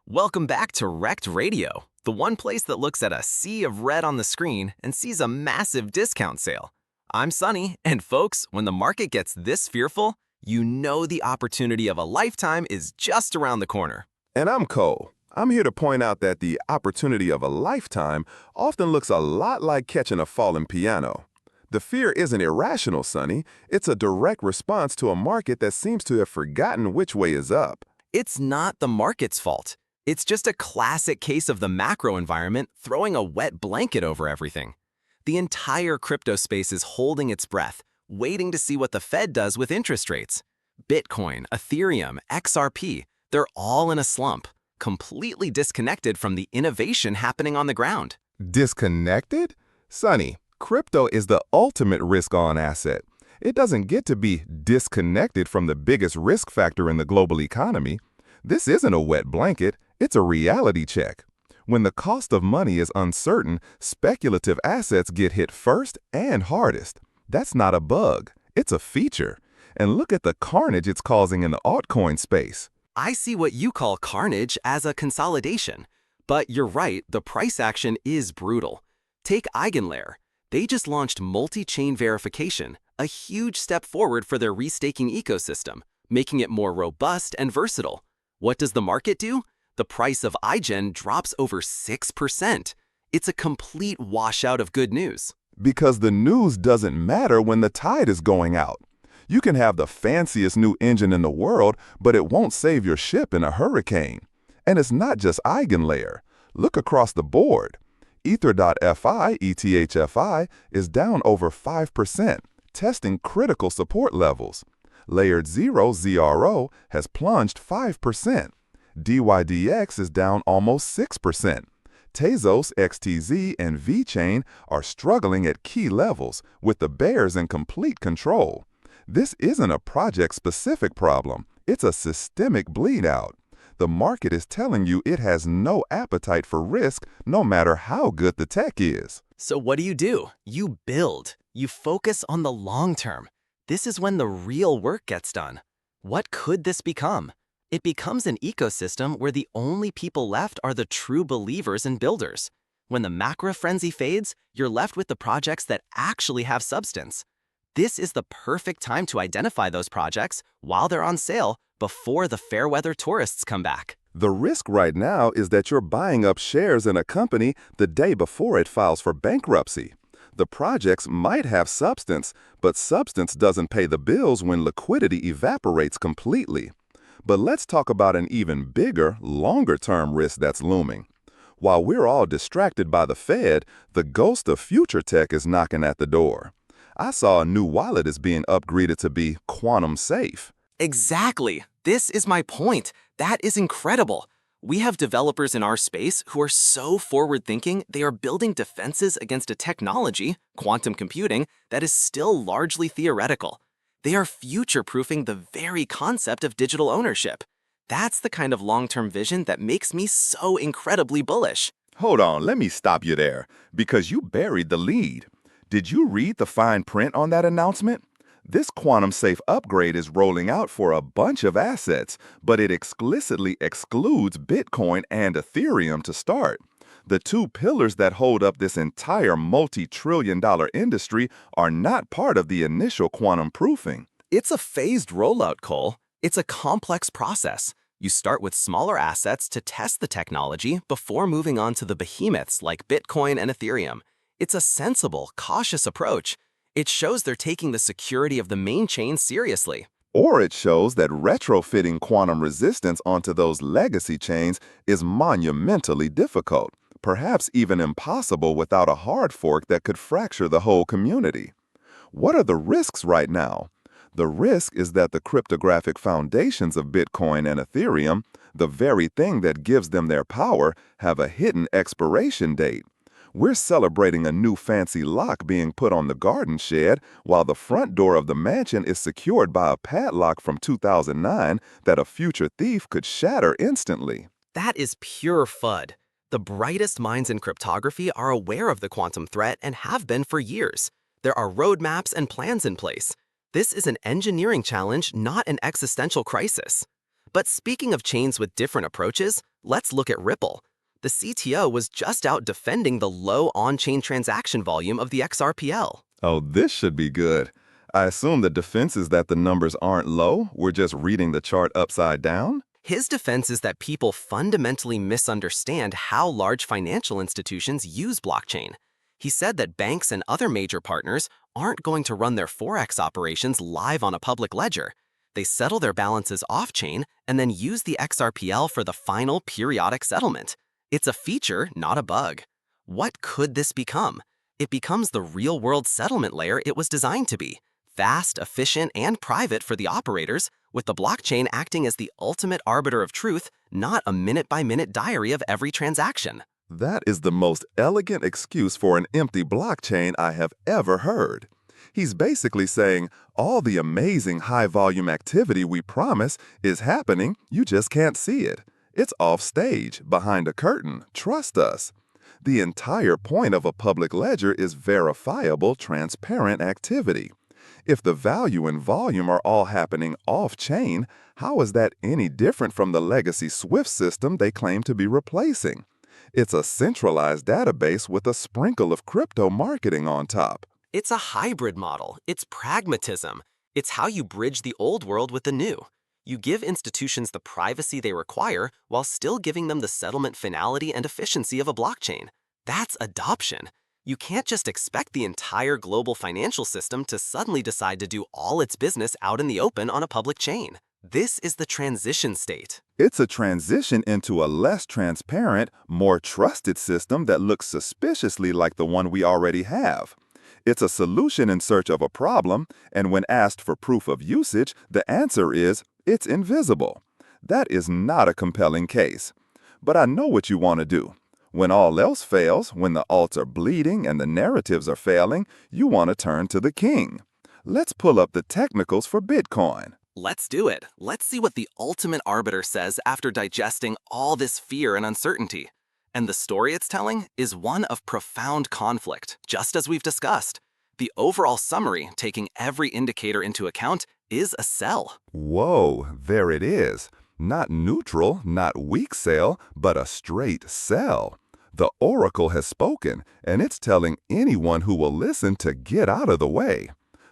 Welcome back to Rekt Radio, the one place that looks at a sea of red on the screen and sees a massive discount sale. I'm Sunny, and folks, when the market gets this fearful, you know the opportunity of a lifetime is just around the corner. And I'm Cole. I'm here to point out that the opportunity of a lifetime often looks a lot like catching a falling piano. The fear isn't irrational, Sonny. It's a direct response to a market that seems to have forgotten which way is up. It's not the market's fault. It's just a classic case of the macro environment throwing a wet blanket over everything. The entire crypto space is holding its breath, waiting to see what the Fed does with interest rates. Bitcoin, Ethereum, XRP, they're all in a slump, completely disconnected from the innovation happening on the ground. Disconnected? Sonny, crypto is the ultimate risk-on asset. It doesn't get to be disconnected from the biggest risk factor in the global economy. This isn't a wet blanket, it's a reality check. When the cost of money is uncertain, speculative assets get hit first and hardest. That's not a bug, it's a feature. And look at the carnage it's causing in the altcoin space. I see what you call carnage as a consolidation. But you're right, the price action is brutal. Take EigenLayer. They just launched multi-chain verification, a huge step forward for their restaking ecosystem, making it more robust and versatile. What does the market do? The price of Eigen drops over 6%. It's a complete washout of good news. Because the news doesn't matter when the tide is going out. You can have the fanciest new engine in the world, but it won't save your ship in a hurricane. And it's not just EigenLayer. Look across the board. ETHFI, ETHFI, is down over 5%, testing critical support levels. Layered 0, ZRO, has plunged 5%. DYDX is down almost 6%. Tezos, XTZ, and VeChain are struggling at key levels, with the bears in complete control. This isn't a project-specific problem. It's a systemic bleed-out. The market is telling you it has no appetite for risk, no matter how good the tech is. So what do? You build. You focus on the long term. This is when the real work gets done. What could this become? It becomes an ecosystem where the only people left are the true believers and builders. When the macro frenzy fades, you're left with the projects that actually have substance. This is the perfect time to identify those projects while they're on sale before the fair weather tourists come back. The risk right now is that you're buying up shares in a company the day before it files for bankruptcy. The projects might have substance, but substance doesn't pay the bills when liquidity evaporates completely. But let's talk about an even bigger, longer-term risk that's looming. While we're all distracted by the Fed, the ghost of future tech is knocking at the door. I saw a new wallet is being upgraded to be quantum safe. Exactly. This is my point. That is incredible. We have developers in our space who are so forward-thinking, they are building defenses against a technology, quantum computing, that is still largely theoretical. They are future-proofing the very concept of digital ownership. That's the kind of long-term vision that makes me so incredibly bullish. Hold on, let me stop you there, because you buried the lead. Did you read the fine print on that announcement? This quantum-safe upgrade is rolling out for a bunch of assets, but it explicitly excludes Bitcoin and Ethereum to start. The two pillars that hold up this entire multi-trillion-dollar industry are not part of the initial quantum proofing. It's a phased rollout, Cole. It's a complex process. You start with smaller assets to test the technology before moving on to the behemoths like Bitcoin and Ethereum. It's a sensible, cautious approach. It shows they're taking the security of the main chain seriously. Or it shows that retrofitting quantum resistance onto those legacy chains is monumentally difficult, perhaps even impossible without a hard fork that could fracture the whole community. What are the risks right now? The risk is that the cryptographic foundations of Bitcoin and Ethereum, the very thing that gives them their power, have a hidden expiration date. We're celebrating a new fancy lock being put on the garden shed, while the front door of the mansion is secured by a padlock from 2009 that a future thief could shatter instantly. That is pure FUD. The brightest minds in cryptography are aware of the quantum threat and have been for years. There are roadmaps and plans in place. This is an engineering challenge, not an existential crisis. But speaking of chains with different approaches, Let's look at Ripple. The CTO was just out defending the low on-chain transaction volume of the XRPL. Oh, this should be good. I assume the defense is that the numbers aren't low. We're just reading the chart upside down? His defense is that people fundamentally misunderstand how large financial institutions use blockchain. He said that banks and other major partners aren't going to run their Forex operations live on a public ledger. They settle their balances off-chain and then use the XRPL for the final periodic settlement. It's a feature, not a bug. What could this become? It becomes the real-world settlement layer it was designed to be. Fast, efficient, and private for the operators, with the blockchain acting as the ultimate arbiter of truth, not a minute-by-minute diary of every transaction. That is the most elegant excuse for an empty blockchain I have ever heard. He's basically saying, all the amazing high-volume activity we promise is happening, you just can't see it. It's off stage, behind a curtain, trust us. The entire point of a public ledger is verifiable, transparent activity. If the value and volume are all happening off-chain, how is that any different from the legacy SWIFT system they claim to be replacing? It's a centralized database with a sprinkle of crypto marketing on top. It's a hybrid model. It's pragmatism. It's how you bridge the old world with the new. You give institutions the privacy they require while still giving them the settlement finality and efficiency of a blockchain. That's adoption. You can't just expect the entire global financial system to suddenly decide to do all its business out in the open on a public chain. This is the transition state. It's a transition into a less transparent, more trusted system that looks suspiciously like the one we already have. It's a solution in search of a problem, and when asked for proof of usage, the answer is, it's invisible. That is not a compelling case. But I know what you want to do. When all else fails, when the alts are bleeding and the narratives are failing, you want to turn to the king. Let's pull up the technicals for Bitcoin. Let's do it. Let's see what the ultimate arbiter says after digesting all this fear and uncertainty. And the story it's telling is one of profound conflict, just as we've discussed. The overall summary, taking every indicator into account, is a sell. Whoa, there it is. Not neutral, not weak sell, but a straight sell. The oracle has spoken, and it's telling anyone who will listen to get out of the way.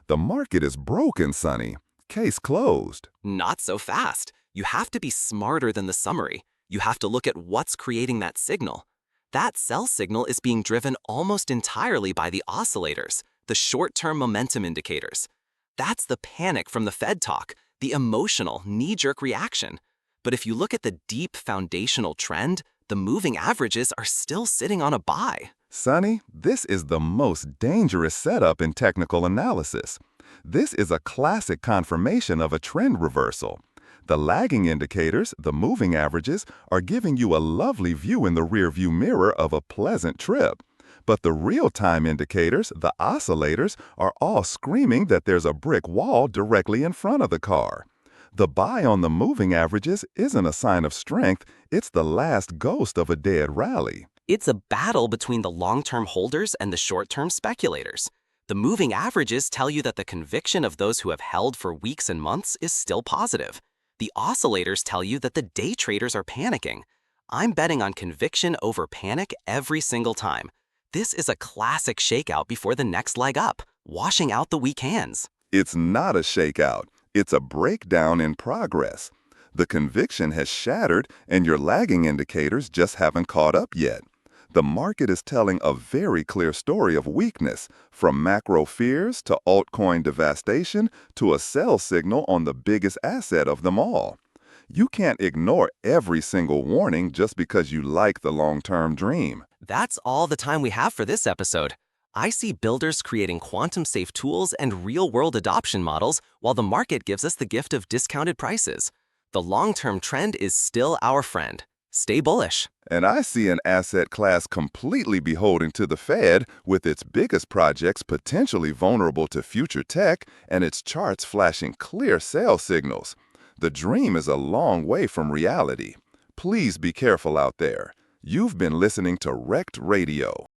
The market is broken, Sonny. Case closed. Not so fast. You have to be smarter than the summary. You have to look at what's creating that signal. That sell signal is being driven almost entirely by the oscillators, the short-term momentum indicators. That's the panic from the Fed talk, the emotional, knee-jerk reaction. But if you look at the deep foundational trend, the moving averages are still sitting on a buy. Sonny, this is the most dangerous setup in technical analysis. This is a classic confirmation of a trend reversal. The lagging indicators, the moving averages, are giving you a lovely view in the rearview mirror of a pleasant trip. But the real-time indicators, the oscillators, are all screaming that there's a brick wall directly in front of the car. The buy on the moving averages isn't a sign of strength, it's the last ghost of a dead rally. It's a battle between the long-term holders and the short-term speculators. The moving averages tell you that the conviction of those who have held for weeks and months is still positive. The oscillators tell you that the day traders are panicking. I'm betting on conviction over panic every single time. This is a classic shakeout before the next leg up, washing out the weak hands. It's not a shakeout. It's a breakdown in progress. The conviction has shattered, and your lagging indicators just haven't caught up yet. The market is telling a very clear story of weakness, from macro fears to altcoin devastation to a sell signal on the biggest asset of them all. You can't ignore every single warning just because you like the long-term dream. That's all the time we have for this episode. I see builders creating quantum-safe tools and real-world adoption models while the market gives us the gift of discounted prices. The long-term trend is still our friend. Stay bullish. And I see an asset class completely beholden to the Fed, with its biggest projects potentially vulnerable to future tech and its charts flashing clear sell signals. The dream is a long way from reality. Please be careful out there. You've been listening to Rekt Radio.